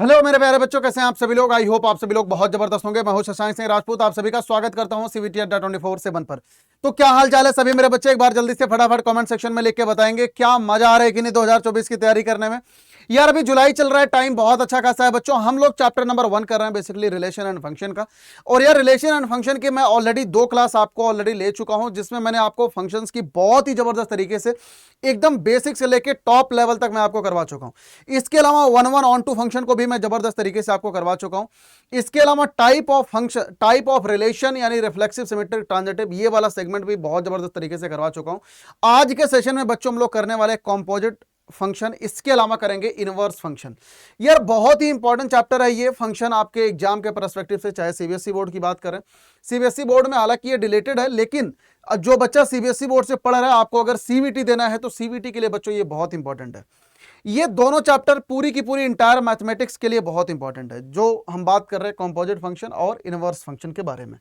Hello मेरे प्यारे बच्चों, कैसे हैं आप सभी लोग। आई होप आप सभी लोग बहुत जबरदस्त होंगे। मैं हूं शशांक सिंह राजपूत, आप सभी का स्वागत करता हूं सीवीटी अड्डा 24/7 पर। तो क्या हाल चाल है सभी मेरे बच्चे, एक बार जल्दी से फटाफट कमेंट सेक्शन में लिख के बताएंगे क्या मजा आ रहा है कि नहीं 2024 की तैयारी करने में। यार अभी जुलाई चल रहा है, टाइम बहुत अच्छा खासा है बच्चों। हम लोग चैप्टर नंबर 1 कर रहे हैं बेसिकली रिलेशन एंड फंक्शन का। और यार रिलेशन एंड फंक्शन की मैं ऑलरेडी 2 क्लास आपको ऑलरेडी ले चुका हूं, जिसमें मैंने आपको फंक्शंस की बहुत ही जबरदस्त तरीके से एकदम बेसिक से लेके टॉप लेवल तक मैं आपको करवा चुका हूं। इसके अलावा 1-1 ऑन टू फंक्शन को भी मैं जबरदस्त तरीके से आपको करवा चुका हूं। इसके अलावा type of function, type of relation यानी रिफ्लेक्सिव, सिमेट्रिक, ट्रांजिटिव, ये वाला सेगमेंट भी बहुत जबरदस्त तरीके से करवा चुका हूं। आज के सेशन में बच्चों हम लोग करने वाले कंपोजिट फंक्शन, इसके अलावा करेंगे इनवर्स फंक्शन। यार बहुत ही इंपॉर्टेंट चैप्टर है ये फंक्शन आपके एग्जाम के पर्सपेक्टिव से, चाहे सीबीएसई बोर्ड की बात करें। सीबीएसई बोर्ड में हालांकि ये रिलेटेड है, लेकिन जो बच्चा सीबीएसई बोर्ड से पढ़ रहा है, आपको अगर सीवीटी देना है तो सीवीटी के लिए बच्चों ये बहुत इंपॉर्टेंट है। ये दोनों चैप्टर पूरी की पूरी इंटायर मैथमेटिक्स के लिए बहुत इंपॉर्टेंट है, जो हम बात कर रहे हैं कंपोजिट फंक्शन और इनवर्स फंक्शन के बारे में।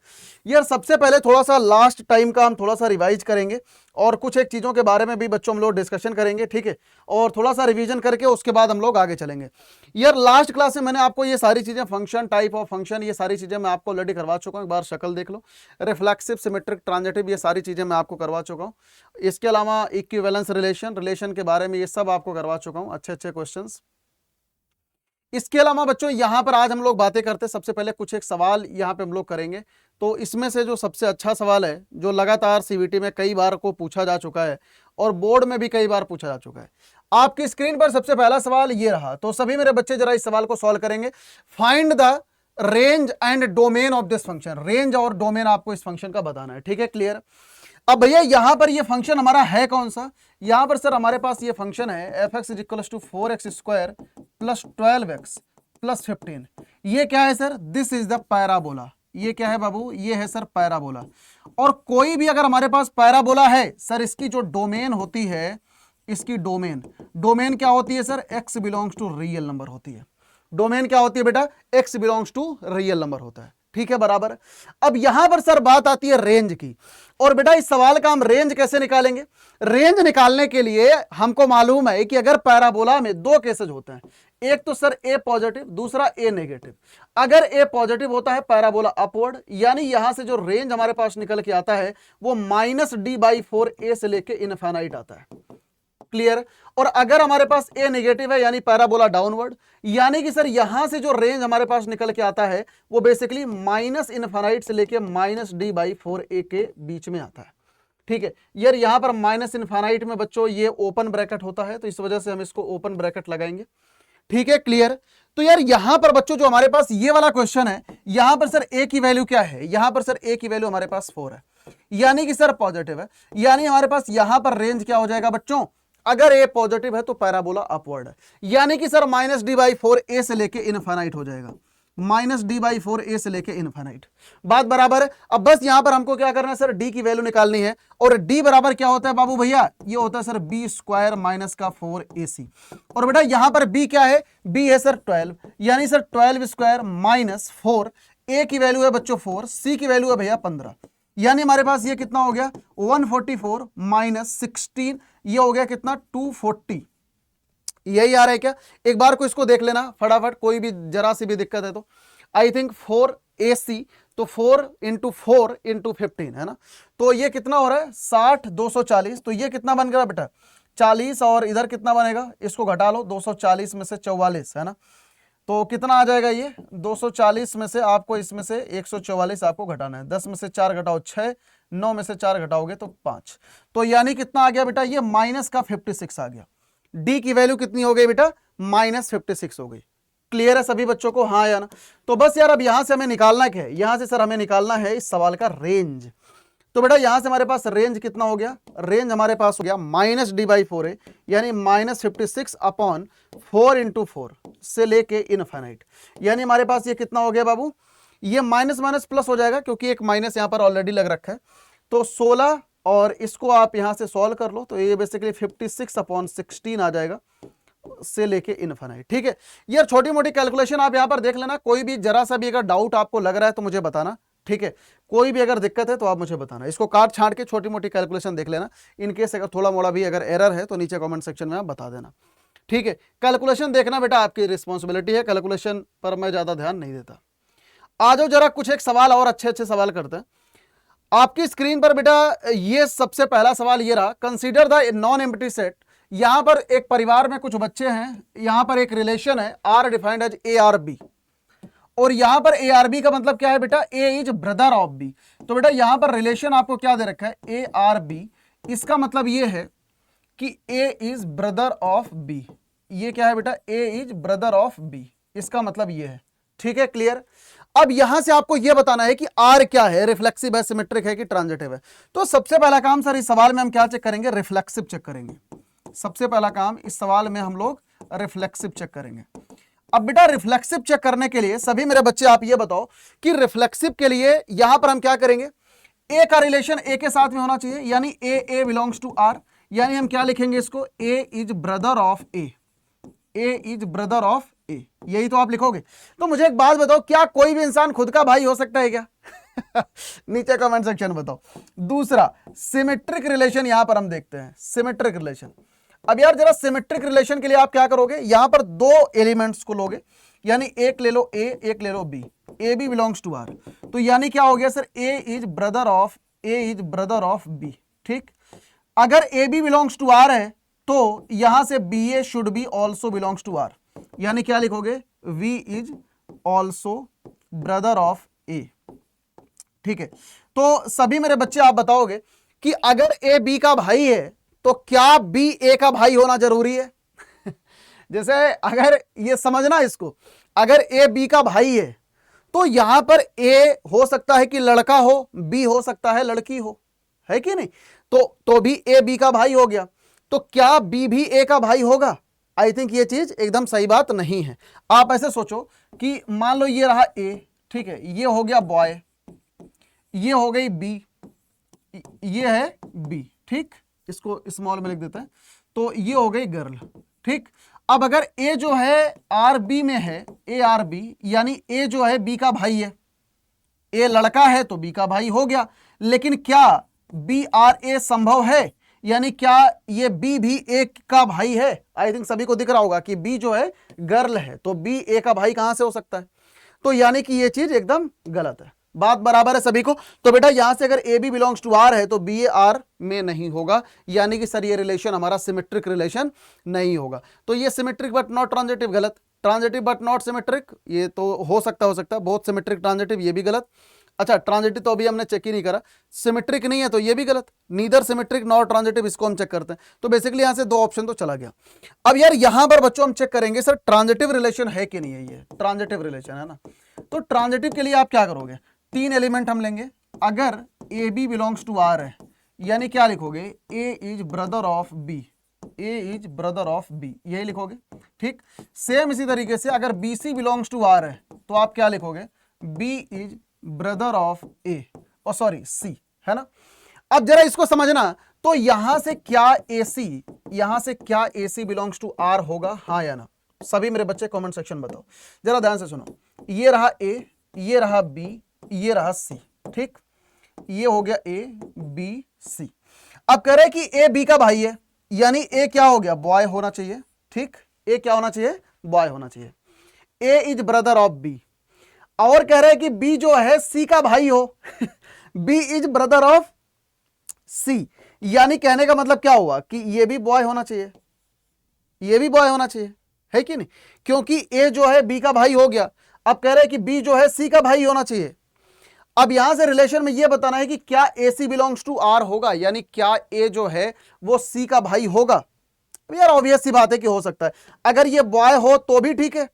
यार सबसे पहले थोड़ा सा लास्ट टाइम का हम थोड़ा सा रिवाइज करेंगे और कुछ एक चीजों के बारे में भी बच्चों हम लोग डिस्कशन करेंगे, ठीक है। और थोड़ा सा रिवीजन करके उसके बाद हम लोग आगे चलेंगे। यार लास्ट क्लास में मैंने आपको ये सारी चीजें, फंक्शन, टाइप ऑफ फंक्शन, ये सारी चीजें मैं आपको ऑलरेडी करवा चुका हूं। एक बार शक्ल देख लो, रिफ्लेक्सिव, सिमेट्रिक, ट्रांजिटिव, ये सारी चीजें मैं आपको करवा चुका हूं। इसके अलावा इक्विवेलेंस रिलेशन के बारे में ये सब आपको करवा चुका हूं, अच्छे अच्छे क्वेश्चंस। इसके अलावा बच्चों यहां पर आज हम लोग बातें करते हैं, सबसे पहले कुछ एक सवाल यहां पे हम लोग करेंगे। तो इसमें से जो सबसे अच्छा सवाल है, जो लगातार सीवीटी में कई बार को पूछा जा चुका है और बोर्ड में भी कई बार पूछा जा चुका है, आपकी स्क्रीन पर सबसे पहला सवाल ये रहा। तो सभी मेरे बच्चे जरा इस सवाल को सॉल्व करेंगे। Find the range and domain of this function. Range और डोमेन आपको इस फंक्शन का बताना है, ठीक है, क्लियर। अब भैया यहां पर ये फंक्शन हमारा है कौन सा। यहां पर सर हमारे पास ये फंक्शन है f(x = 4x² + 12x + 15। ये क्या है sir, this is the parabola. ये क्या है बाबू, ये है सर पैराबोला। और कोई भी अगर हमारे पास पैराबोला है सर, इसकी जो डोमेन होती है, इसकी डोमेन क्या होती है sir, x belongs to real number होती है। डोमेन क्या होती है बेटा, x belongs to real number होता है, ठीक है, बराबर। अब यहां पर सर बात आती है रेंज की। और बेटा इस सवाल का हम रेंज कैसे निकालेंगे। रेंज निकालने के लिए हमको मालूम है कि अगर पैराबोला में 2 केसेस होते हैं, एक तो सर ए पॉजिटिव, दूसरा ए नेगेटिव। अगर ए पॉजिटिव होता है पैराबोला अपवर्ड, यानी यहां से जो रेंज हमारे पास निकल के आता है वो -d/4a से लेके इनफाइनाइट आता है, क्लियर। और अगर हमारे पास ए नेगेटिव है यानी पैराबोला डाउनवर्ड, यानी कि सर यहां से जो रेंज हमारे पास निकल के आता है वो बेसिकली -इनफाइनाइट से लेके -d/4a के बीच में आता है, ठीक है। यार यहां पर -इनफाइनाइट में बच्चों ये ओपन ब्रैकेट होता है, तो इस वजह से हम इसको ओपन ब्रैकेट लगाएंगे, ठीक है, क्लियर। तो यार यहां पर बच्चों जो हमारे पास ये वाला क्वेश्चन है, यहां पर सर ए की वैल्यू क्या है, यहां पर सर ए की वैल्यू हमारे पास 4 है, यानी कि सर पॉजिटिव है। यानी हमारे पास यहां पर रेंज क्या हो जाएगा बच्चों, अगर ए पॉजिटिव है तो पैराबोला अपवर्ड है, यानी कि सर -d/4a से लेके इनफाइनाइट हो जाएगा, -d/4a से लेके इनफाइनाइट। बात बराबर है। अब बस यहां पर हमको क्या करना है सर, d की वैल्यू निकालनी है। और d बराबर क्या होता है बाबू भैया, ये होता है सर b² - 4ac। और बेटा यहां पर b क्या है, b है सर 12, यानी सर 12² - 4। a की वैल्यू है बच्चों 4, c की वैल्यू है भैया 15, यानी हमारे पास ये कितना हो गया 144 - 16, ये हो गया कितना 240। यही आ रहा है क्या, एक बार को इसको देख लेना फटाफट, कोई भी जरा सी भी दिक्कत है तो। आई थिंक 4ac, तो 4 × 4 × 15 है ना, तो ये कितना हो रहा है 60, 240। तो ये कितना बन गया बेटा 40, और इधर कितना बनेगा, इसको घटा लो, 240 में से 44 है ना, तो कितना आ जाएगा ये 240 में से आपको इसमें से 144 आपको घटाना है। 10 में से 4 घटाओ 6, 9 में से 4 घटाओगे तो 5। तो यानी कितना आ गया बेटा, ये -56 आ गया। डी की वैल्यू कितनी हो गई बेटा, -56 हो गई। क्लियर है सभी बच्चों को, हाँ या ना। तो बस यार अब यहां से हमें निकालना क्या है, यहां से सर हमें निकालना है इस सवाल का रेंज। तो बेटा यहां से हमारे पास रेंज कितना हो गया, रेंज हमारे पास हो गया -d/4a, यानी -56 अपॉन 4 × 4 से लेके इनफाइनाइट। यानी हमारे पास ये कितना हो गया बाबू, ये माइनस माइनस प्लस हो जाएगा क्योंकि एक माइनस यहां पर ऑलरेडी लग रखा है। तो 16, और इसको आप यहां से सॉल्व कर लो तो ये बेसिकली 56/16 आ जाएगा से लेके इनफाइनाइट, ठीक है। यार छोटी मोटी कैलकुलेशन आप यहां पर देख लेना, कोई भी जरा सा भी अगर डाउट आपको लग रहा है तो मुझे बताना, ठीक है। कोई भी अगर दिक्कत है तो आप मुझे बताना, इसको काट छांट के छोटी मोटी कैलकुलेशन देख लेना। इन केस अगर थोड़ा मोड़ा भी अगर एरर है तो नीचे कमेंट सेक्शन में आप बता देना, ठीक है, कैलकुलेशन देखना बेटा आपकी रिस्पॉन्सिबिलिटी है, कैलकुलेशन पर मैं ज्यादा ध्यान नहीं देता। आ जाओ जरा कुछ एक सवाल और अच्छे अच्छे सवाल करते हैं। आपकी स्क्रीन पर बेटा ये सबसे पहला सवाल ये रहा, consider the non empty set. यहां पर एक परिवार में कुछ बच्चे हैं, यहां पर एक रिलेशन है R defined as a R b, और यहां पर ए आर बी का मतलब क्या है बेटा, ए इज ब्रदर ऑफ बी। तो बेटा यहां पर रिलेशन आपको क्या दे रखा है, ए आर बी, इसका मतलब ये है कि ए इज ब्रदर ऑफ बी। ये क्या है बेटा, ए इज ब्रदर ऑफ बी, इसका मतलब ये है। ठीक है, क्लियर। अब यहां से आपको यह बताना है कि आर क्या है, रिफ्लेक्सिव है, सिमेट्रिक है कि ट्रांजिटिव है। तो सबसे पहला काम सर इस सवाल में हम क्या चेक करेंगे, रिफ्लेक्सिव चेक करेंगे। सबसे पहला काम इस सवाल में हम लोग रिफ्लेक्सिव चेक करेंगे। अब बेटा रिफ्लेक्सिव चेक करने के लिए सभी मेरे बच्चे आप ये बताओ कि रिफ्लेक्सिव के लिए यहां पर हम क्या करेंगे, ए का रिलेशन ए के साथ में होना चाहिए, यानी ए बिलोंग्स टू आर, यानी हम क्या लिखेंगे इसको, A is brother of A, A is brother of A, यही तो आप लिखोगे। तो मुझे एक बात बताओ, क्या कोई भी इंसान खुद का भाई हो सकता है क्या? नीचे कमेंट सेक्शन बताओ। दूसरा सिमेट्रिक रिलेशन यहां पर हम देखते हैं, सिमेट्रिक रिलेशन। अब यार जरा सिमेट्रिक रिलेशन के लिए आप क्या करोगे, यहां पर दो एलिमेंट्स को लोगे, यानी एक ले लो ए, एक ले लो B, A B belongs to R. तो यानी क्या हो गया sir, A is brother of B. ठीक, अगर A B belongs to R है तो यहां से B A should be also belongs to R, यानी क्या लिखोगे, B is also brother of A. ठीक है, तो सभी मेरे बच्चे आप बताओगे कि अगर ए बी का भाई है तो क्या बी ए का भाई होना जरूरी है? जैसे अगर ये समझना इसको, अगर ए बी का भाई है तो यहां पर ए हो सकता है कि लड़का हो, बी हो सकता है लड़की हो, है कि नहीं? तो भी ए बी का भाई हो गया, तो क्या बी भी ए का भाई होगा? आई थिंक ये चीज एकदम सही बात नहीं है। आप ऐसे सोचो कि मान लो ये रहा ए, ठीक है, ये हो गया बॉय, ये हो गई बी, ये है बी, ठीक, इसको स्मॉल में लिख देते हैं, तो ये हो गई गर्ल। ठीक, अब अगर ए जो है आर बी में है, ए आर बी, यानी ए जो है बी का भाई है, ए लड़का है तो बी का भाई हो गया, लेकिन क्या बी आर ए संभव है? यानी क्या ये बी भी ए का भाई है? आई थिंक सभी को दिख रहा होगा कि बी जो है गर्ल है, तो बी ए का भाई कहां से हो सकता है? तो यानी कि ये चीज एकदम गलत है। बात बराबर है सभी को? तो बेटा यहां से अगर A B belongs to R है तो बी ए आर में नहीं होगा, यानी कि सर ये रिलेशन हमारा सिमेट्रिक रिलेशन नहीं होगा। तो ये सिमेट्रिक बट नॉट ट्रांजिटिव गलत, ट्रांजिटिव बट नॉट सिमेट्रिक ये तो हो सकता है, बहुत सिमेट्रिक ट्रांजिटिव ये भी गलत। अच्छा, ट्रांजिटिव तो अभी हमने चेक ही नहीं करा, सिमेट्रिक नहीं है तो ये भी गलत, नीदर सिमेट्रिक नॉट ट्रांजिटिव, इसको हम चेक करते हैं। तो बेसिकली यहां से दो ऑप्शन तो चला गया। अब यार यहां पर बच्चों हम चेक करेंगे सर ट्रांजिटिव रिलेशन है कि नहीं है, ये ट्रांजिटिव रिलेशन है ना। तो ट्रांजिटिव के लिए आप क्या करोगे, तीन एलिमेंट हम लेंगे। अगर A B belongs to R है, यानी क्या लिखोगे, A is brother of B, A is brother of B, यही लिखोगे। ठीक, सेम इसी तरीके से अगर B C belongs to R है तो आप क्या लिखोगे, B is brother of A, और सॉरी सी, है ना। अब जरा इसको समझना, तो यहां से क्या ए सी बिलोंग्स टू आर होगा, हाँ या ना? सभी मेरे बच्चे कमेंट सेक्शन बताओ, जरा ध्यान से सुनो। ये रहा ए, ये रहा बी, ये रहा सी, ठीक, ये हो गया ए बी सी। अब कह रहे कि ए बी का भाई है, यानी ए क्या हो गया, बॉय होना चाहिए। ठीक, ए क्या होना चाहिए, बॉय होना चाहिए। ए इज ब्रदर ऑफ बी, और कह रहे हैं कि बी जो है सी का भाई हो। बी इज ब्रदर ऑफ सी, यानी कहने का मतलब क्या हुआ कि ये भी बॉय होना चाहिए, ये भी बॉय होना चाहिए, है कि नहीं? क्योंकि ए जो है बी का भाई हो गया। अब कह रहे हैं कि बी जो है सी का भाई होना चाहिए। अब यहां से रिलेशन में यह बताना है कि क्या ए सी बिलोंग्स टू आर होगा, यानी क्या ए जो है वो सी का भाई होगा। यार ऑब्वियस सी बात है कि हो सकता है, अगर ये बॉय हो तो भी ठीक है,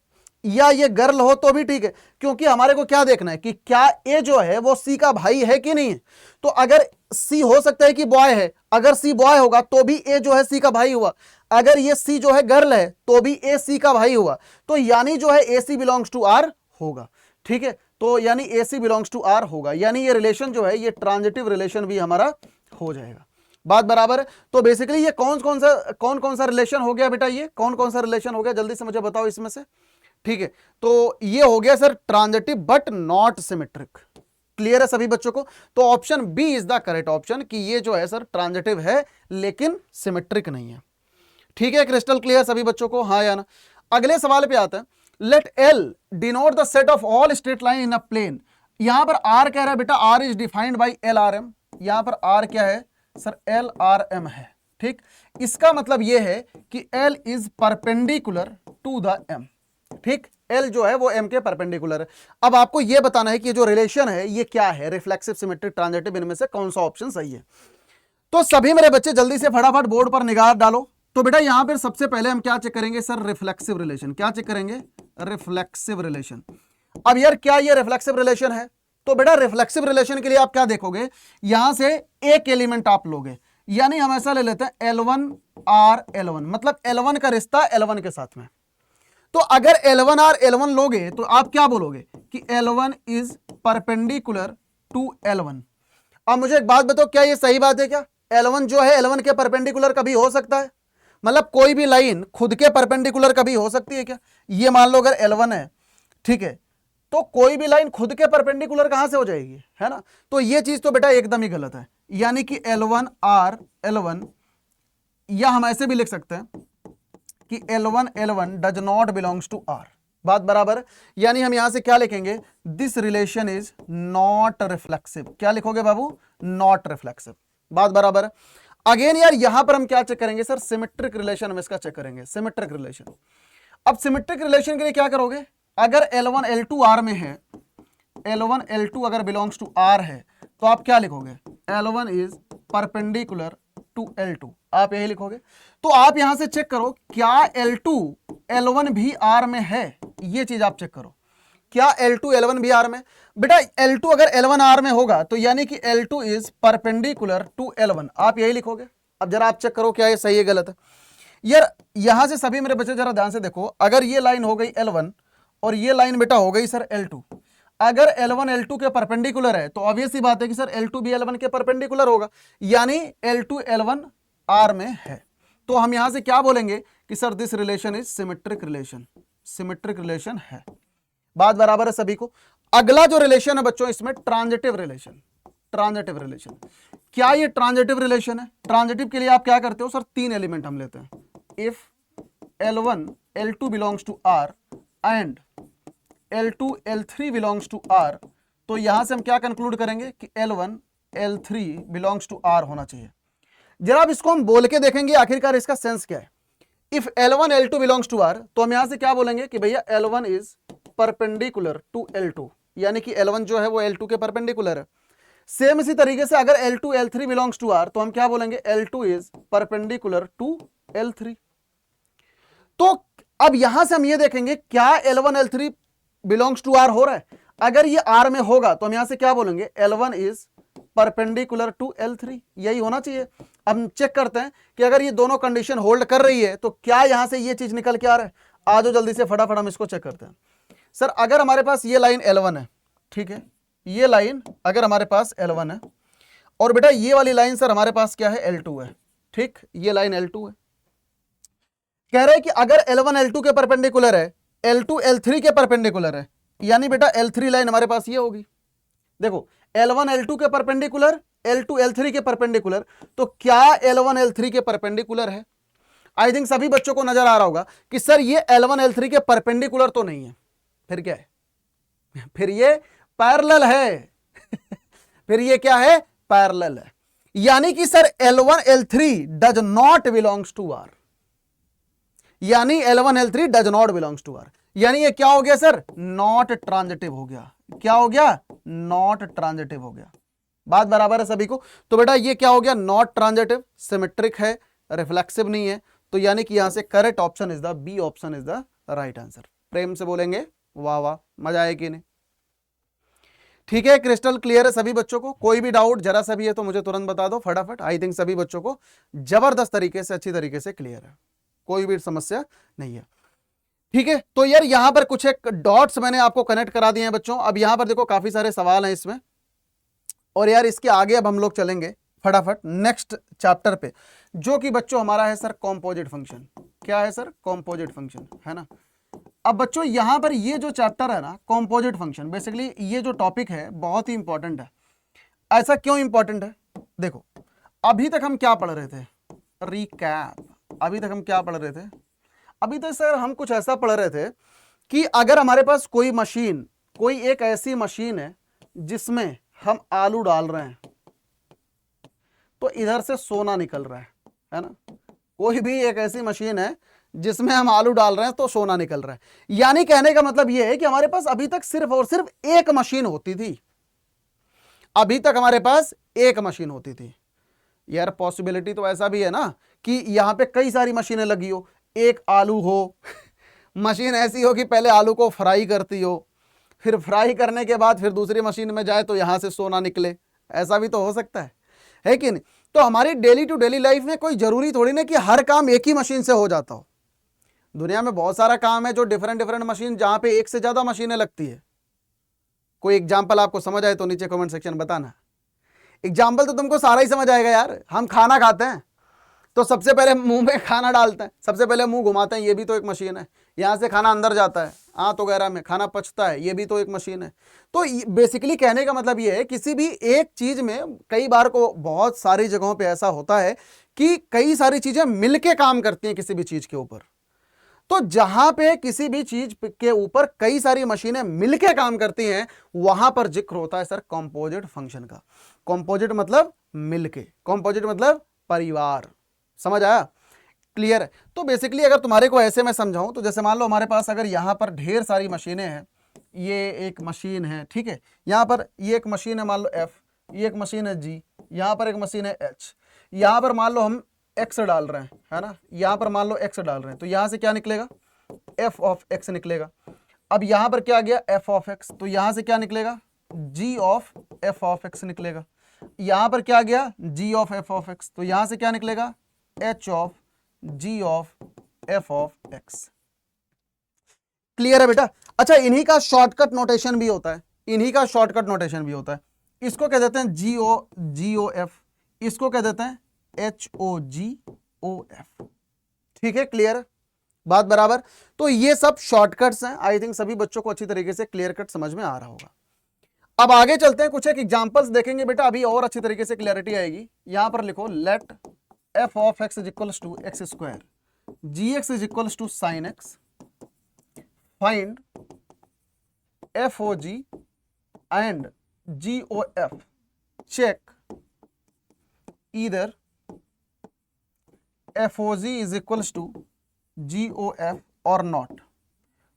या ये गर्ल हो तो भी ठीक है, क्योंकि हमारे को क्या देखना है कि क्या ए जो है वो सी का भाई है कि नहीं है। तो अगर सी हो सकता है कि बॉय है, अगर सी बॉय होगा तो भी ए जो है सी का भाई हुआ, अगर ये सी जो है गर्ल है तो भी ए सी का भाई हुआ, तो यानी जो है ए सी बिलोंग्स टू आर होगा। ठीक है, तो यानी ए सी बिलोंग्स टू आर होगा, यानी ये रिलेशन जो है ये ट्रांजिटिव रिलेशन भी हमारा हो जाएगा। बात बराबर है? तो बेसिकली ये कौन कौन सा रिलेशन हो गया बेटा, ये कौन कौन सा रिलेशन हो गया, जल्दी से मुझे बताओ इसमें से। ठीक है, तो ये हो गया sir transitive but not symmetric. Clear है सभी बच्चों को? तो option b is the correct option, कि ये जो है सर ट्रांजिटिव है लेकिन सिमेट्रिक नहीं है। ठीक है, क्रिस्टल क्लियर सभी बच्चों को, हाँ या ना। अगले सवाल पे आता है, let L denote the set of all straight line in a plane. यहां पर आर कह रहा है बेटा, R is defined by L R M. यहां पर आर क्या है सर, एल आर एम है। ठीक, इसका मतलब यह है कि L is perpendicular to the M. ठीक, एल जो है वो एम के परपेंडिकुलर है। अब आपको यह बताना है कि जो रिलेशन है ये क्या है, रिफ्लेक्सिव, सिमेट्रिक, ट्रांजिटिव, इनमें से कौन सा ऑप्शन सही है। तो सभी मेरे बच्चे जल्दी से फटाफट बोर्ड पर निगाह डालो। तो बेटा यहां पर सबसे पहले हम क्या चेक करेंगे सर, रिफ्लेक्सिव रिलेशन। क्या चेक करेंगे, रिफ्लेक्सिव रिलेशन। अब यार क्या ये रिफ्लेक्सिव रिलेशन है, तो बेटा रिफ्लेक्सिव रिलेशन के लिए आप क्या देखोगे, यहां से एक एलिमेंट आप लोगे, यानी हम ऐसा ले लेते हैं L1 R L1, मतलब L1 का रिश्ता L1 के साथ में। तो अगर L1 R L1 लोगे तो आप क्या बोलोगे कि L1 is perpendicular to L1। अब मुझे एक बात बताओ, क्या ये सही बात है क्या, L1 जो है L1 के परपेंडिकुलर कभी हो सकता है, मतलब कोई भी लाइन खुद के परपेंडिकुलर कभी हो सकती है क्या। ये मान लो अगर L1 है, ठीक है, तो कोई भी लाइन खुद के परपेंडिकुलर कहां से हो जाएगी, है ना। तो ये चीज तो बेटा एकदम ही गलत है, यानी कि L1 R L1, या हम ऐसे भी लिख सकते हैं कि L1 L1 does not belongs to R। बात बराबर, यानी हम यहां से क्या लिखेंगे, this relation is not reflexive. क्या लिखोगे बाबू, नॉट रिफ्लेक्सिव। बात बराबर। अगेन यार यहां पर हम क्या चेक करेंगे सर, सिमेट्रिक रिलेशन हम इसका चेक करेंगे, सिमेट्रिक रिलेशन। अब सिमेट्रिक रिलेशन के लिए क्या करोगे, अगर L1 L2 R में है, L1 L2 अगर बिलोंग्स टू R है, तो आप क्या लिखोगे, L1 is perpendicular to L2, आप यही लिखोगे। तो आप यहां से चेक करो क्या L2 L1 भी R में है, ये चीज आप चेक करो, क्या L2 L1 भी R में। बेटा L2 अगर L1 R में होगा तो यानी कि L2 is perpendicular to L1, आप यही लिखोगे। अब जरा आप चेक करो क्या ये सही है गलत है। यार यहां से सभी मेरे बच्चे जरा ध्यान से देखो, अगर ये लाइन हो गई L1 और ये लाइन बेटा हो गई सर L2, अगर L1 L2 के परपेंडिकुलर है तो ऑब्वियस सी बात है कि सर L2 भी L1 के परपेंडिकुलर होगा, यानी L2 L1 R में है। तो हम यहां से क्या बोलेंगे कि sir this relation is symmetric relation, symmetric relation है। बात बराबर है सभी को। अगला जो रिलेशन है बच्चों इसमें ट्रांजिटिव रिलेशन, ट्रांजिटिव रिलेशन। क्या ये ट्रांजिटिव रिलेशन है, ट्रांजिटिव के लिए आप क्या करते हो सर, तीन एलिमेंट हम लेते हैं, if L1 L2 belongs to R and L2 L3 belongs to R, तो यहां से हम क्या कंक्लूड करेंगे कि L1 L3 belongs to R होना चाहिए। जरा अब इसको हम बोल के देखेंगे आखिरकार इसका सेंस क्या है। If L1 L2 belongs to R, तो हम यहां से क्या बोलेंगे कि भैया L1 is perpendicular to L2, यानी कि L1 जो है वो L2 के परपेंडिकुलर है। सेम इसी तरीके से अगर L2 L3 belongs to R, तो हम क्या बोलेंगे, L2 is perpendicular to L3। तो अब यहां से हम ये देखेंगे क्या L1 L3 belongs to R हो रहा है, अगर ये R में होगा तो हम यहां से क्या बोलेंगे, L1 is perpendicular to L3, यही होना चाहिए। अब हम चेक करते हैं कि अगर ये दोनों कंडीशन होल्ड कर रही है तो क्या यहां से ये चीज निकल के आ रहा है। आ जाओ जल्दी से फटाफट हम इसको चेक करते हैं। सर अगर हमारे पास ये लाइन L1 है, ठीक है, ये लाइन अगर हमारे पास L1 है, और बेटा ये वाली लाइन सर हमारे पास क्या है, L2 है, ठीक, ये लाइन L2 है। कह रहे हैं कि अगर L1 L2 के परपेंडिकुलर है, L2 L3 के परपेंडिकुलर है, यानी बेटा L3 लाइन हमारे पास ये होगी। देखो L1 L2 के परपेंडिकुलर, L2 L3 के परपेंडिकुलर, तो क्या L1 L3 के परपेंडिकुलर है। आई थिंक सभी बच्चों को नजर आ रहा होगा कि सर ये L1 L3 के परपेंडिकुलर तो नहीं है, फिर क्या है, फिर ये पैरेलल है फिर ये क्या है, पैरेलल है, यानी कि sir L1 L3 does not belongs to R, यानी L1 L3 does not belongs to R, यानी ये क्या हो गया सर, नॉट ट्रांजिटिव हो गया। क्या हो गया, नॉट ट्रांजिटिव हो गया। बात बराबर है सभी को। तो बेटा ये क्या हो गया, नॉट ट्रांजिटिव, सिमेट्रिक है, रिफ्लेक्सिव नहीं है, तो यानी कि यहां से correct option is the B, option is the right answer. प्रेम से बोलेंगे वाह वाह, मजा आए कि नहीं। ठीक है, क्रिस्टल क्लियर है सभी बच्चों को, कोई भी डाउट जरा सा भी है तो मुझे तुरंत बता दो फटाफट। आई थिंक सभी बच्चों को जबरदस्त तरीके से, अच्छी तरीके से क्लियर है, कोई भी समस्या नहीं है। ठीक है, तो यार यहां पर कुछ एक डॉट्स मैंने आपको कनेक्ट करा दिए हैं बच्चों। अब यहां पर देखो काफी सारे सवाल हैं इसमें, और यार इसके आगे अब हम लोग चलेंगे फटाफट नेक्स्ट चैप्टर पे, जो कि बच्चों हमारा है सर कॉम्पोजिट फंक्शन। क्या है सर, कॉम्पोजिट फंक्शन, है ना। अब बच्चों यहां पर ये जो चैप्टर है ना कॉम्पोजिट फंक्शन, बेसिकली ये जो टॉपिक है बहुत ही इंपॉर्टेंट है। ऐसा क्यों इंपॉर्टेंट है, देखो अभी तक हम क्या पढ़ रहे थे, रिकैप, अभी तक हम क्या पढ़ रहे थे? अभी तक सर हम कुछ ऐसा पढ़ रहे थे कि अगर हमारे पास कोई मशीन, कोई एक ऐसी मशीन है जिसमें हम आलू डाल रहे हैं तो इधर से सोना निकल रहा है ना? कोई भी एक ऐसी मशीन है जिसमें हम आलू डाल रहे हैं तो सोना निकल रहा है। यानी कहने का मतलब यह है कि हमारे पास अभी तक सिर्फ और सिर्फ एक मशीन होती थी। अभी तक हमारे पास एक मशीन होती थी। यार पॉसिबिलिटी तो ऐसा भी है ना कि यहां पे कई सारी मशीनें लगी हो, एक आलू हो मशीन ऐसी हो कि पहले आलू को फ्राई करती हो, फिर फ्राई करने के बाद फिर दूसरी मशीन में जाए तो यहां से सोना निकले। ऐसा भी तो हो सकता है कि नहीं? तो हमारी डेली टू डेली लाइफ में कोई जरूरी थोड़ी ना कि हर काम एक ही मशीन से हो जाता हो। दुनिया में बहुत सारा काम है जो डिफरेंट डिफरेंट मशीन, जहां पे एक से ज्यादा मशीनें लगती है। कोई एग्जाम्पल आपको समझ आए तो नीचे कमेंट सेक्शन बताना। एग्जाम्पल तो तुमको सारा ही समझ आएगा यार। हम खाना खाते हैं तो सबसे पहले मुंह में खाना डालते हैं, सबसे पहले मुंह घुमाते हैं, ये भी तो एक मशीन है। यहां से खाना अंदर जाता है, आंत वगैरह में खाना पचता है, ये भी तो एक मशीन है। तो बेसिकली कहने का मतलब ये है किसी भी एक चीज में कई बार को बहुत सारी जगहों पे ऐसा होता है कि कई सारी चीजें मिलके काम करती हैं किसी भी चीज के ऊपर। तो जहां पे किसी भी चीज के ऊपर कई सारी मशीनें मिलके काम करती हैं वहां पर जिक्र होता है सर कंपोजिट फंक्शन का। कंपोजिट मतलब मिलके, कंपोजिट मतलब परिवार। समझ आया? क्लियर है? तो बेसिकली अगर तुम्हारे को ऐसे मैं समझाऊं तो जैसे मान लो हमारे पास अगर यहां पर ढेर सारी मशीनें हैं, ये एक मशीन है, ठीक है, यहां पर ये एक मशीन है मान लो F, ये एक मशीन है G, यहां पर एक मशीन है H, यहां पर मान लो हम x डाल रहे हैं, है ना, यहां पर मान लो x डाल रहे हैं तो यहां से क्या निकलेगा? f ऑफ x निकलेगा। अब यहां पर क्या आ गया? f ऑफ x, तो यहां से क्या निकलेगा? g of f of x निकलेगा। यहां पर क्या आ गया? g of f of x, तो यहां से क्या निकलेगा? h of g of f of x। Clear है बेटा? अच्छा, इन्हीं का शॉर्टकट नोटेशन भी होता है, इन्हीं का शॉर्टकट नोटेशन भी होता है। इसको कह देते हैं GOF, इसको कह देते हैं HOGOF। ठीक है, क्लियर? बात बराबर? तो ये सब शॉर्टकट्स हैं। आई थिंक सभी बच्चों को अच्छी तरीके से क्लियर कट समझ में आ रहा होगा। अब आगे चलते हैं, कुछ एक एग्जांपल्स देखेंगे बेटा, अभी और अच्छी तरीके से क्लैरिटी आएगी। यहां पर लिखो let f of x is equals to x square, gx is equals to sine x, find FOG and GOF, check either FOG is equals to GOF और नॉट।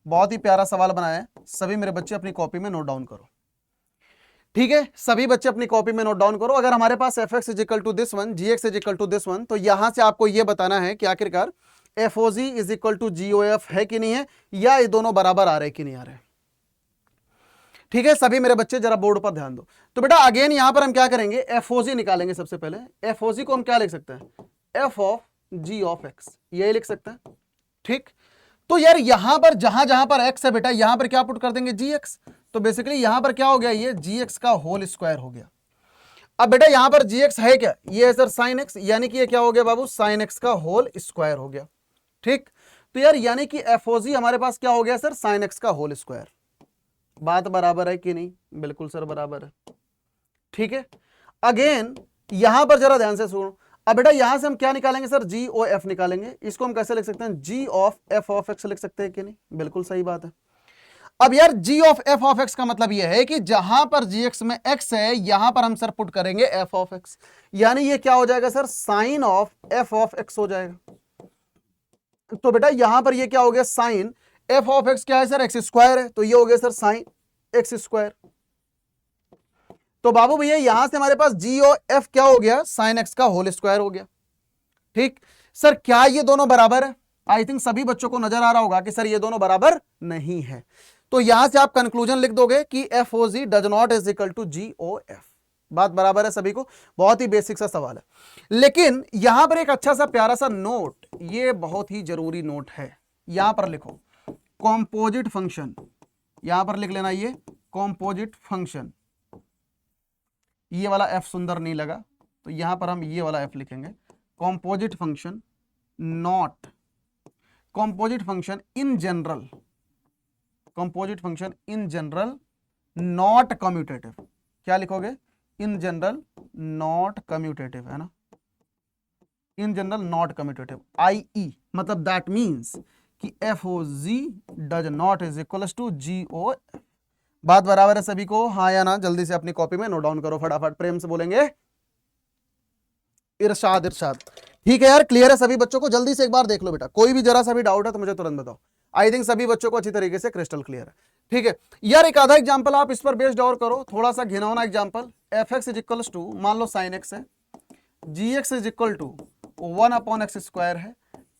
बहुत ही प्यारा सवाल बनाया है, सभी मेरे बच्चे अपनी कॉपी में नोट डाउन करो। ठीक है, सभी बच्चे अपनी कॉपी में नोट डाउन करो। अगर हमारे पास fx is equal to this one, gx is equal to this one, तो यहां से आपको यह बताना है कि आखिरकार FOG is equal to GOF है कि नहीं है, या ये दोनों बराबर आ रहे कि नहीं आ रहे। ठीक है, सभी मेरे बच्चे जरा बोर्ड पर ध्यान दो। तो बेटा अगेन यहां पर हम क्या करेंगे? FOG निकालेंगे। सबसे पहले FOG को हम क्या लिख सकते हैं? f of g of x, यही लिख सकते हैं। ठीक, तो यार यहां पर जहां जहां पर x है बेटा, यहां पर क्या पुट कर देंगे? gx। तो बेसिकली यहां पर क्या हो गया? ये gx का होल स्क्वायर हो गया। अब बेटा यहां पर gx है क्या? ये है सर sin x, यानी कि ये क्या हो गया बाबू? sin x का होल स्क्वायर हो गया। ठीक, तो यार यानी कि FOG हमारे पास क्या हो गया सर? sin x का होल स्क्वायर। बात बराबर है कि नहीं? बिल्कुल सर बराबर है। ठीक है, अगेन यहां पर जरा ध्यान से सुनो। अब बेटा यहां से हम क्या निकालेंगे सर? GOF निकालेंगे। इसको हम कैसे लिख सकते हैं? G of f of x लिख सकते हैं कि नहीं? बिल्कुल सही बात है। अब यार G of f of x का मतलब यह है कि जहां पर gx में x है, यहां पर हम सर पुट करेंगे f ऑफ x, यानी ये क्या हो जाएगा sir? Sine of f of x हो जाएगा। तो बेटा यहां पर ये क्या हो गया? साइन f ऑफ x क्या है सर? x स्क्वायर है, तो ये हो गया सर साइन x स्क्वायर। तो बाबू भैया यहां से हमारे पास GOF क्या हो गया? साइन x का होल स्क्वायर हो गया। ठीक सर, क्या ये दोनों बराबर है? आई थिंक सभी बच्चों को नजर आ रहा होगा कि सर ये दोनों बराबर नहीं है। तो यहां से आप कंक्लूजन लिख दोगे कि FOG does not is equal to GOF। बात बराबर है सभी को? बहुत ही बेसिक सा सवाल है, लेकिन यहां पर एक अच्छा सा प्यारा सा नोट, ये बहुत ही जरूरी नोट है। यहां पर लिखो कॉम्पोजिट फंक्शन, यहां पर लिख लेना ये कॉम्पोजिट फंक्शन। ये वाला F सुंदर नहीं लगा तो यहां पर हम ये वाला F लिखेंगे। Composite function not, composite function in general, composite function in general not commutative. क्या लिखोगे? इन जनरल नॉट कम्यूटेटिव, है ना? In general not commutative, I मतलब दैट मीन्स कि F O G does not is equal to G O. बात बराबर है सभी को, हाँ या ना? जल्दी से अपनी कॉपी में नोट डाउन करो फटाफट, प्रेम से बोलेंगे इरशाद इरशाद। ठीक है यार, क्लियर है सभी बच्चों को? जल्दी से एक बार देख लो बेटा, कोई भी जरा सा भी डाउट है तो मुझे तुरंत बताओ। आई थिंक सभी बच्चों को अच्छी तरीके से क्रिस्टल क्लियर है। ठीक है यार, एक आधा एग्जांपल आप इस पर बेस्ड और करो, थोड़ा सा घिनौना example. F X is equal to, मान लो साइन एक्स है, G X is equal to 1/x² है,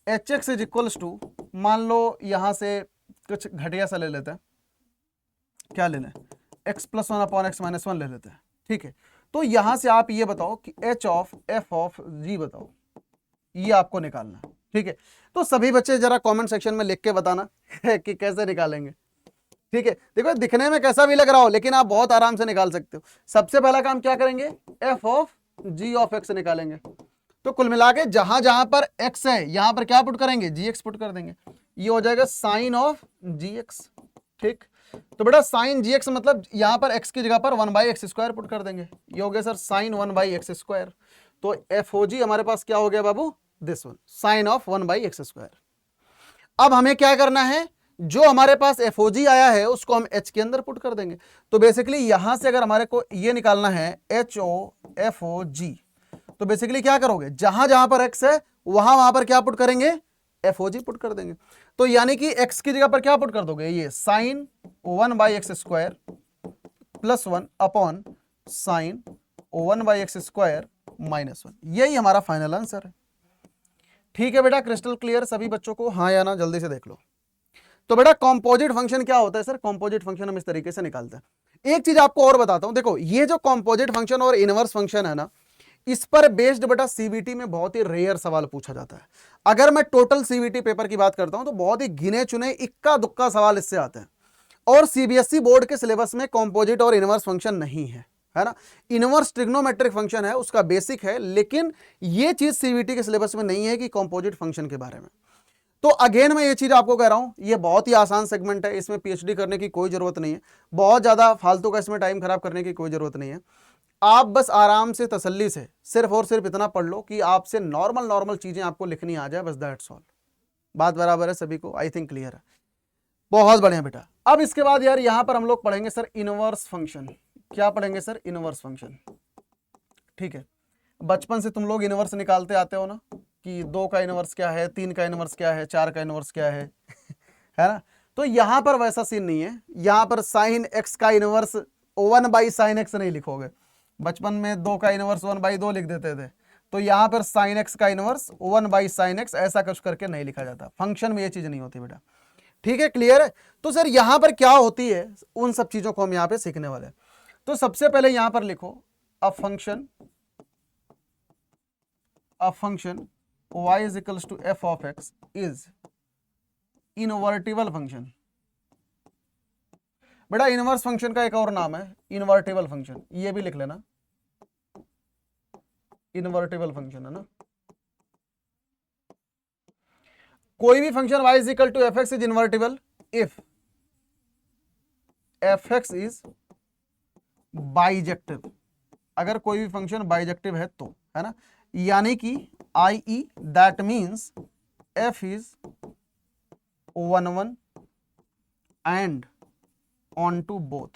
H X is equal to, मान लो यहां से कुछ घटिया सा ले लेते हैं, क्या ले लें, x + 1/x - 1 ले लेते हैं। ठीक है, तो यहां से आप ये बताओ कि h of f of g बताओ, ये आपको निकालना है। ठीक है, तो सभी बच्चे जरा कमेंट सेक्शन में लिख के बताना कि कैसे निकालेंगे। ठीक है, देखो दिखने में कैसा भी लग रहा हो लेकिन आप बहुत आराम से निकाल सकते हो। सबसे पहला काम क्या करेंगे, f of g of x निकालेंगे। तो कुल मिला के जहां जहां पर x है यहां पर क्या पुट करेंगे, gx पुट कर देंगे, ये हो जाएगा साइन ऑफ gx। ठीक, तो बेटा साइन gx मतलब यहां पर x की जगह पर 1/x² पुट कर देंगे, ये हो गया सर साइन 1/x²। तो FOG हमारे पास क्या हो गया बाबू, this one, sine of 1/x²। अब हमें क्या करना है, जो हमारे पास FOG आया है उसको हम h के अंदर पुट कर देंगे। तो बेसिकली यहां से अगर हमारे को ये निकालना है HOFOG, तो बेसिकली क्या करोगे, जहां जहां पर x है वहां वहां पर क्या पुट करेंगे, FOG पुट कर देंगे। तो यानी कि x की जगह पर क्या पुट कर दोगे, ये sign 1/x² + 1 upon sine 1/x² - 1, यही हमारा फाइनल आंसर है। ठीक है बेटा, क्रिस्टल क्लियर सभी बच्चों को, हाँ या ना? जल्दी से देख लो। तो बेटा कॉम्पोजिट फंक्शन क्या होता है सर, कॉम्पोजिट फंक्शन हम इस तरीके से निकालते हैं। एक चीज आपको और बताता हूं, देखो ये जो कॉम्पोजिट फंक्शन और इनवर्स फंक्शन है ना, इस पर बेस्ड बेटा सीबीटी में बहुत ही रेयर सवाल पूछा जाता है। अगर मैं टोटल सीबीटी पेपर की बात करता हूं तो बहुत ही गिने चुने इक्का दुक्का सवाल इससे आते हैं, और सीबीएसई बोर्ड के सिलेबस में कॉम्पोजिट और इनवर्स फंक्शन नहीं है, है ना। इनवर्स ट्रिग्नोमेट्रिक फंक्शन है, उसका बेसिक है, लेकिन ये चीज सीबीटी के सिलेबस में नहीं है कि कॉम्पोजिट फंक्शन के बारे में। तो अगेन मैं ये चीज आपको कह रहा हूं, ये बहुत ही आसान सेगमेंट है, इसमें पीएचडी करने की कोई जरूरत नहीं है, बहुत ज्यादा फालतू का इसमें टाइम खराब करने की कोई जरूरत नहीं है। आप बस आराम से तसल्ली से सिर्फ और सिर्फ इतना पढ़ लो कि आपसे नॉर्मल चीजें आपको लिखनी आ जाए, बस दैट्स ऑल। बात बराबर है सभी को? आई थिंक क्लियर है, बहुत बढ़िया बेटा। अब इसके बाद यार यहां पर हम लोग पढ़ेंगे सर इनवर्स फंक्शन। क्या पढ़ेंगे सर, इनवर्स फंक्शन। ठीक है, बचपन से तुम लोग इनवर्स निकालते आते हो ना, कि 2 का इनवर्स क्या है, 3 का इनवर्स क्या है, 4 का इनवर्स क्या है है ना। तो यहां पर वैसा सीन नहीं है, यहां पर साइन x का इनवर्स 1/sin x नहीं लिखोगे, बचपन में 2 का इनवर्स 1/2 लिख देते थे, तो यहां पर sin x का इनवर्स 1/sin x ऐसा कुछ करके नहीं लिखा जाता, फंक्शन में ये चीज नहीं होती बेटा। ठीक है, क्लियर है? तो सर यहां पर क्या होती है, उन सब चीजों को हम यहां पे सीखने वाले हैं। तो सबसे पहले यहां पर लिखो a function y is equals to f of x is invertible function. बेटा इनवर्स फंक्शन का एक और नाम है इनवर्टिबल फंक्शन, ये भी लिख लेना, इनवर्टिबल फंक्शन है ना। कोई भी function y is equal to fx is invertible if fx is bijective, अगर कोई भी फंक्शन बाइजेक्टिव है तो, है ना, यानी कि i.e. That means f is 1 and onto both,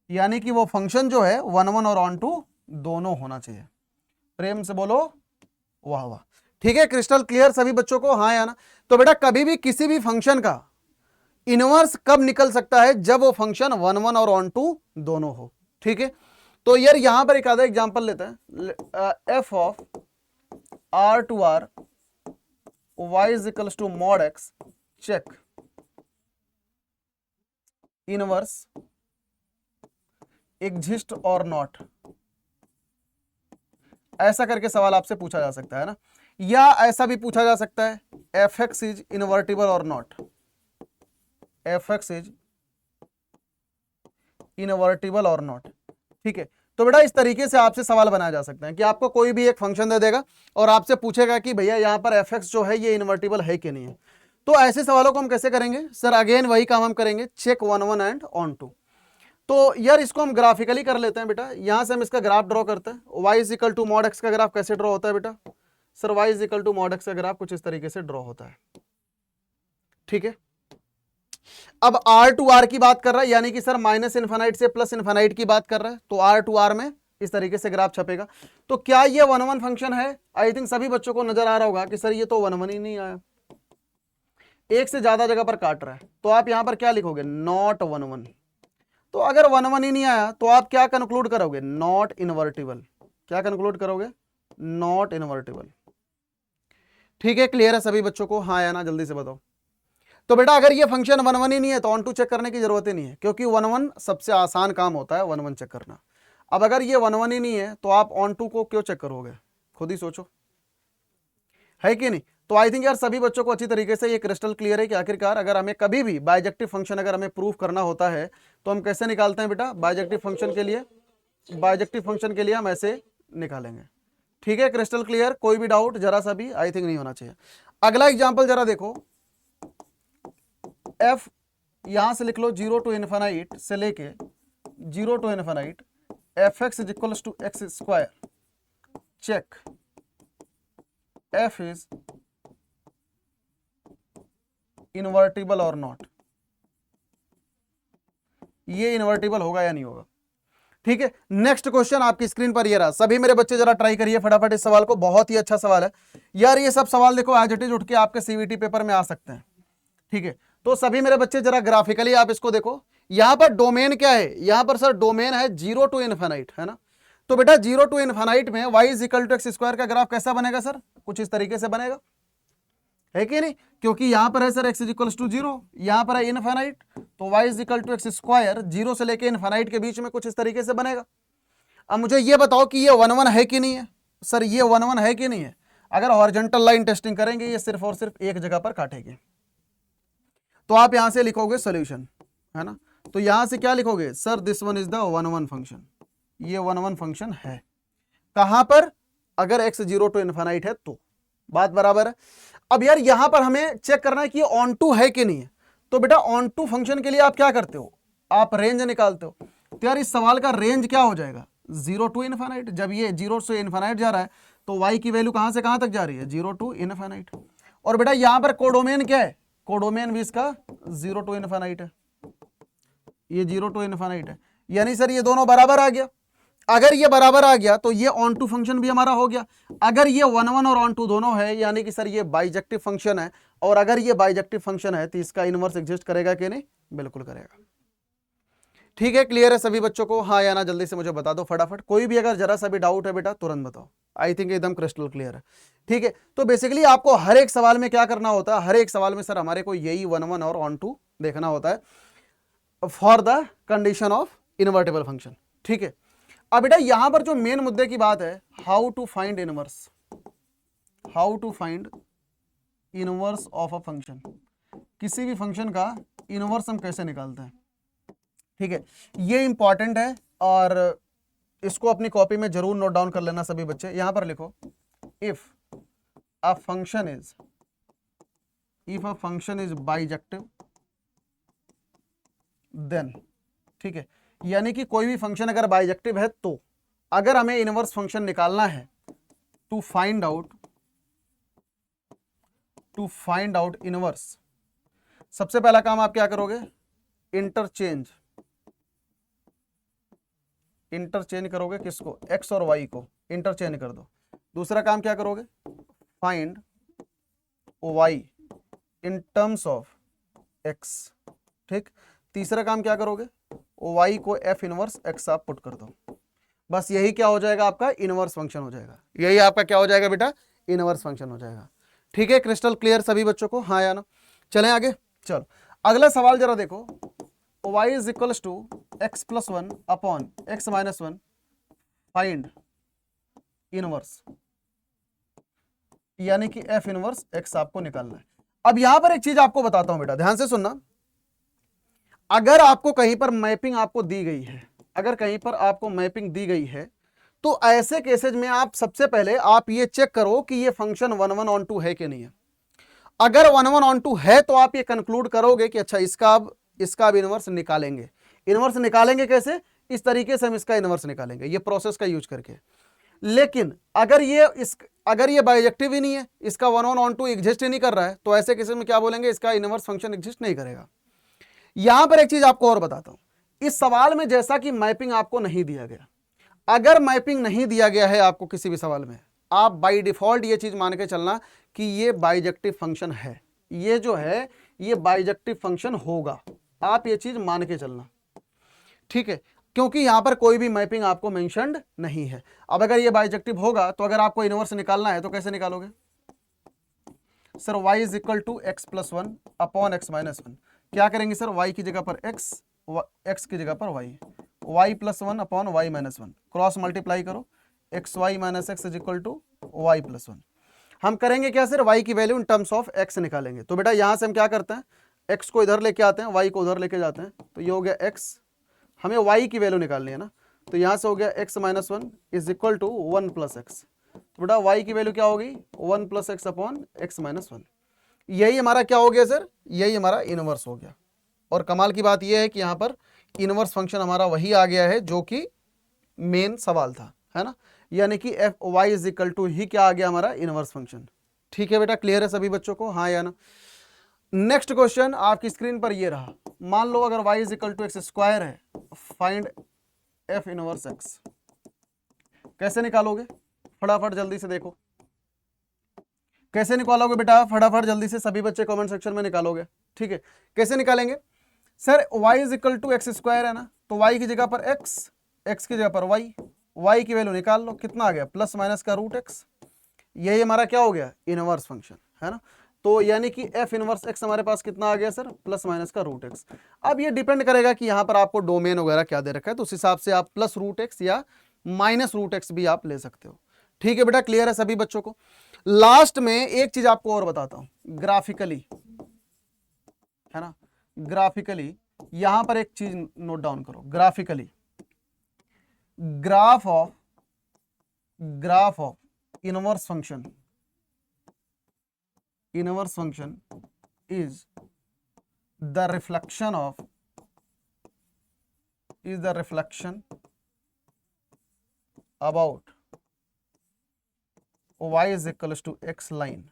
यानी कि वो फंक्शन जो है 1 और ऑन टू दोनों होना चाहिए। प्रेम से बोलो वाह वाह। ठीक है, क्रिस्टल क्लियर सभी बच्चों को, हाँ या ना? तो बेटा कभी भी किसी भी फंक्शन का इनवर्स कब निकल सकता है, जब वो फंक्शन 1 और ऑन टू दोनों हो। ठीक है, तो यार यहां पर एक आधा एग्जांपल लेते हैं, f ऑफ r to r y is equals to mod x check inverse exist और नॉट, ऐसा करके सवाल आपसे पूछा जा सकता है ना, या ऐसा भी पूछा जा सकता है एफ एक्स इज इनवर्टिबल और not, F X is invertible और नॉट। ठीक है, तो बेटा इस तरीके से आपसे सवाल बनाया जा सकता है कि आपको कोई भी एक फंक्शन दे देगा और आपसे पूछेगा कि भैया यहां पर एफ एक्स जो है ये इनवर्टिबल है कि नहीं है। तो ऐसे सवालों को हम कैसे करेंगे सर, अगेन वही काम हम करेंगे, चेक 1 एंड ऑन टू। तो यार इसको हम ग्राफिकली कर लेते हैं बेटा, यहां से हम इसका ग्राफ ड्रॉ करते हैं, y is equal to mod x का ग्राफ कैसे ड्रॉ होता है बेटा, sir y is equal to mod x का ग्राफ कुछ इस तरीके से ड्रॉ होता है, ठीक है। अब r टू r की बात कर रहा है, यानी कि सर माइनस इन्फानाइट से प्लस इन्फानाइट की बात कर रहा है, तो r टू r में इस तरीके से ग्राफ छपेगा। तो क्या ये 1 1 फंक्शन है? आई थिंक सभी बच्चों को नजर आ रहा होगा कि सर ये तो 1 1 ही नहीं आया, एक से ज्यादा जगह पर काट रहा है, तो आप यहां पर क्या लिखोगे? नॉट 1 1। तो अगर 1 1 ही नहीं आया तो आप क्या कंक्लूड करोगे? Not invertible. क्या कंक्लूड करोगे? नॉट इनवर्टिबल, ठीक है। क्लियर है सभी बच्चों को? हाँ या ना, जल्दी से बताओ। तो बेटा अगर ये फंक्शन 1 1 ही नहीं है तो ऑन टू चेक करने की जरूरत ही नहीं है, क्योंकि 1 1 सबसे आसान काम होता है 1 1 चेक करना। अब अगर ये 1 1 ही नहीं है तो आप ऑन टू को क्यों चेक करोगे? खुद ही सोचो, है कि नहीं? तो आई थिंक यार सभी बच्चों को अच्छी तरीके से ये क्रिस्टल क्लियर है कि आखिरकार अगर हमें कभी भी बाइजेक्टिव फंक्शन अगर हमें प्रूफ करना होता है तो हम कैसे निकालते हैं बेटा? बाइजेक्टिव फंक्शन के लिए हम ऐसे निकालेंगे, ठीक है। Crystal clear? कोई भी डाउट जरा सा भी आई थिंक नहीं होना चाहिए। अगला एग्जांपल जरा देखो, f यहां से लिख लो 0 टू इन्फानाइट से लेके 0 to infinite fx is equal to x square, check f is invertible और नॉट। ये इन्वर्टिबल होगा या नहीं होगा, ठीक है। नेक्स्ट क्वेश्चन आपकी स्क्रीन पर ये रहा। सभी मेरे बच्चे जरा ट्राई करिए फटाफट इस सवाल को, बहुत ही अच्छा सवाल है यार। ये सब सवाल देखो एज इट इज उठ के आपके सीवीटी पेपर में आ सकते हैं, ठीक है। तो सभी मेरे बच्चे जरा ग्राफिकली आप इसको देखो, यहां पर डोमेन क्या है? यहां पर सर डोमेन है 0 टू इन्फानाइट, है ना। तो बेटा 0 टू इन्फानाइट में y is equal to x square का ग्राफ कैसा बनेगा सर? कुछ इस तरीके से बनेगा, है कि नहीं? क्योंकि यहां पर है sir x is equal to 0, यहां पर है इन्फानाइट, तो y is equal to x square 0 से लेके इन्फानाइट के बीच में कुछ इस तरीके से बनेगा। अब मुझे ये बताओ कि ये 1 1 है कि नहीं है? सर ये 1 1 है कि नहीं है? अगर हॉरिजॉन्टल लाइन टेस्टिंग करेंगे ये सिर्फ और सिर्फ एक जगह पर काटेगी, तो आप यहां से लिखोगे सॉल्यूशन, है ना। तो यहां से क्या लिखोगे? Sir this one is the 1 1 function. ये 1 1 फंक्शन है कहां पर? अगर x 0 टू इन्फानाइट है तो। बात बराबर है। अब यार यहां पर हमें चेक करना है कि ये ऑन टू है कि नहीं है। तो बेटा ऑन टू फंक्शन के लिए आप क्या करते हो? आप रेंज निकालते हो। तो यार इस सवाल का रेंज क्या हो जाएगा? 0 टू इन्फानाइट। जब ये 0 से इन्फानाइट जा रहा है तो y की वैल्यू कहां से कहां तक जा रही है? 0 टू इन्फानाइट। और बेटा यहां पर कोडोमेन क्या है? कोडोमेन भी इसका 0 टू इन्फानाइट है, ये 0 टू इन्फानाइट है, यानी सर ये दोनों बराबर आ गया। अगर ये बराबर आ गया तो ये ऑन टू फंक्शन भी हमारा हो गया। अगर ये 1 1 और ऑन टू दोनों है यानी कि सर ये बाइजेक्टिव फंक्शन है, और अगर ये बाइजेक्टिव फंक्शन है तो इसका इनवर्स एग्जिस्ट करेगा कि नहीं? बिल्कुल करेगा, ठीक है। क्लियर है सभी बच्चों को? हाँ या ना, जल्दी से मुझे बता दो फटाफट। कोई भी अगर जरा सा भी डाउट है बेटा तुरंत बताओ। आई थिंक एकदम क्रिस्टल क्लियर है, ठीक है। तो बेसिकली आपको हर एक सवाल में क्या करना होता है? हर एक सवाल में सर हमारे को यही 1 1 और ऑन टू देखना होता है for the condition of invertible function, ठीक है। अब बेटा यहां पर जो मेन मुद्दे की बात है, how to find inverse, how to find inverse of a function. किसी भी फंक्शन का इनवर्स हम कैसे निकालते हैं, ठीक है। ये इंपॉर्टेंट है और इसको अपनी कॉपी में जरूर नोट डाउन कर लेना सभी बच्चे। यहां पर लिखो if a function is bijective then, ठीक है। यानी कि कोई भी फंक्शन अगर बाइजेक्टिव है तो अगर हमें इनवर्स फंक्शन निकालना है टू फाइंड आउट इनवर्स, सबसे पहला काम आप क्या करोगे? इंटरचेंज करोगे किसको? x और y को इंटरचेंज कर दो। दूसरा काम क्या करोगे? Find y in terms of x, ठीक। तीसरा काम क्या करोगे? y को f इनवर्स x आप पुट कर दो। बस यही क्या हो जाएगा? आपका इनवर्स फंक्शन हो जाएगा। यही आपका क्या हो जाएगा बेटा? इनवर्स फंक्शन हो जाएगा, ठीक है। क्रिस्टल क्लियर सभी बच्चों को? हाँ या ना? चलें आगे। चलो अगला सवाल जरा देखो, y is equal to x plus 1 upon x minus 1, find inverse, यानी कि f इनवर्स x आपको निकालना है। अब यहां पर एक चीज आपको बताता हूं बेटा, ध्यान से सुनना। अगर आपको कहीं पर मैपिंग आपको दी गई है, अगर कहीं पर आपको मैपिंग दी गई है तो ऐसे केसेज में आप सबसे पहले आप ये चेक करो कि ये फंक्शन 1 1 ऑन टू है कि नहीं है। अगर 1 1 ऑन टू है तो आप ये कंक्लूड करोगे कि अच्छा इसका अब इनवर्स निकालेंगे। इनवर्स निकालेंगे कैसे? इस तरीके से हम इसका इनवर्स निकालेंगे, ये प्रोसेस का यूज करके। लेकिन अगर ये बाइजेक्टिव ही नहीं है, इसका 1 1 on 2 एग्जिस्ट ही नहीं कर रहा है, तो ऐसे केस में क्या बोलेंगे, इसका इनवर्स फंक्शन एग्जिस्ट नहीं करेगा। यहां पर एक चीज आपको और बताता हूं, इस सवाल में जैसा कि मैपिंग आपको नहीं दिया गया, अगर मैपिंग नहीं दिया गया है आपको किसी भी सवाल में, आप बाय डिफॉल्ट ये चीज मान के चलना कि ये बाइजेक्टिव फंक्शन है, ये जो है ये बाइजेक्टिव फंक्शन होगा, आप ये चीज मान के चलना, ठीक है, क्योंकि यहां पर कोई भी मैपिंग आपको मेंशन्ड नहीं है। अब अगर ये बाइजेक्टिव होगा तो अगर आपको इनवर्स निकालना है तो कैसे निकालोगे sir, y is equal to x plus 1 upon x minus 1, क्या करेंगे सर, y की जगह पर x की जगह पर y plus 1 upon y minus 1, cross multiply करो, X Y minus X is equal to Y plus 1। हम करेंगे क्या सर, y की value in terms of x निकालेंगे। तो बेटा यहां से हम क्या करते हैं, x को इधर लेके आते हैं, y को उधर लेके जाते हैं, तो ये हो गया x, हमें y की वैल्यू निकालनी है ना, तो यहां से हो गया x minus 1 is equal to 1 plus x, तो बेटा y की वैल्यू क्या होगी 1 plus x upon x minus 1, यही हमारा क्या हो गया सर, यही हमारा इनवर्स हो गया। और कमाल की बात यह है कि यहां पर इनवर्स फंक्शन हमारा वही आ गया है जो कि मेन सवाल था, है ना, यानी कि F Y is equal to ही क्या आ गया हमारा इनवर्स फंक्शन। ठीक है बेटा, क्लियर है सभी बच्चों को, हाँ या ना। नेक्स्ट क्वेश्चन आपकी स्क्रीन पर ये रहा, मान लो अगर y is equal to x square है, फाइंड f इनवर्स x, कैसे निकालोगे, फटाफट जल्दी से देखो कैसे निकालोगे बेटा, फटाफट जल्दी से सभी बच्चे कमेंट सेक्शन में निकालोगे। ठीक है, कैसे निकालेंगे sir, y is equal to x square है ना, तो y की जगह पर x, x की जगह पर y की वैल्यू निकाल लो, कितना आ गया प्लस माइनस का रूट x, यही हमारा क्या हो गया इनवर्स फंक्शन, है ना। तो यानी कि f इनवर्स x हमारे पास कितना आ गया सर, प्लस माइनस का रूट x। अब ये डिपेंड करेगा कि यहाँ पर आपको डोमेन वगैरह क्या दे रखा है, तो उस हिसाब से आप प्लस रूट x या माइनस रूट x भी आप ले सकते हो। ठीक है बेटा, क्लियर है सभी बच्चों को। लास्ट में एक चीज आपको और बताता हूं, ग्राफिकली, है ना, ग्राफिकली यहां पर एक चीज नोट डाउन करो, graphically graph of inverse function is the reflection about y is equals to x line.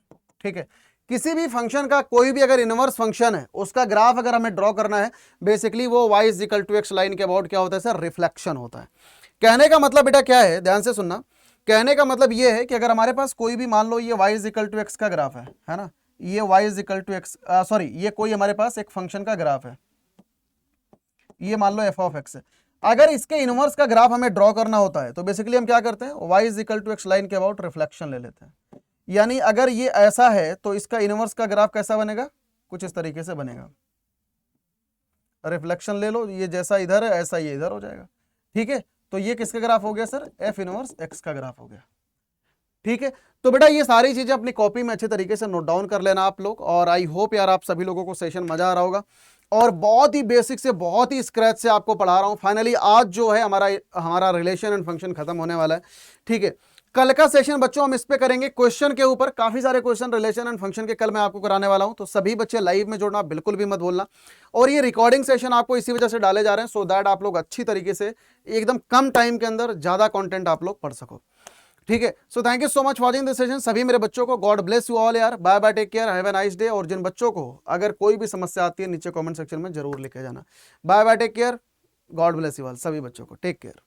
ठीक है, किसी भी फंक्शन का कोई भी अगर इनवर्स फंक्शन है, उसका ग्राफ अगर हमें ड्रॉ करना है, बेसिकली वो y is equal to x line के अबाउट क्या होता है सर, रिफ्लेक्शन होता है। कहने का मतलब बेटा क्या है, ध्यान से सुनना, कहने का मतलब ये है कि अगर हमारे पास कोई भी, मान लो ये y is equal to x का ग्राफ है ना, ये y is equal to x, sorry ये कोई हमारे पास एक फंक्शन का ग्राफ है, ये मान लो f ऑफ एक्स है, अगर इसके इनवर्स का ग्राफ हमें ड्रॉ करना होता है तो बेसिकली हम क्या करते हैं, y is equal to x line के अबाउट रिफ्लेक्शन ले लेते हैं। यानी अगर ये ऐसा है तो इसका इनवर्स का ग्राफ कैसा बनेगा, कुछ इस तरीके से बनेगा, रिफ्लेक्शन ले लो, ये जैसा इधर है ऐसा ये इधर हो जाएगा। ठीक है, तो ये किसका ग्राफ हो गया सर, f इनवर्स x का ग्राफ हो गया। ठीक है, तो बेटा ये सारी चीजें अपनी कॉपी में अच्छे तरीके से नोट डाउन कर लेना आप लोग, और आई होप यार आप सभी लोगों को सेशन मजा आ रहा होगा, और बहुत ही बेसिक से बहुत ही स्क्रैच से आपको पढ़ा रहा हूं। फाइनली आज जो है हमारा रिलेशन एंड फंक्शन खत्म होने वाला है। ठीक है, कल का सेशन बच्चों हम इस पे करेंगे क्वेश्चन के ऊपर, काफी सारे क्वेश्चन रिलेशन एंड फंक्शन के कल मैं आपको कराने वाला हूं, तो सभी बच्चे लाइव में जुड़ना बिल्कुल भी मत भूलना। और ये रिकॉर्डिंग सेशन आपको इसी वजह से डाले जा रहे हैं, सो दैट आप लोग अच्छी तरीके से एकदम कम टाइम के अंदर ज्यादा कंटेंट आप लोग पढ़ सको। ठीक है, so thank you so much watching this session. सभी मेरे बच्चों को गॉड ब्लेस यू ऑल यार, bye bye, take care, have a nice day. और जिन बच्चों को अगर कोई भी समस्या आती है नीचे कमेंट सेक्शन में जरूर लिखे जाना। Bye bye, take care, God bless you all, सभी बच्चों को टेक केयर।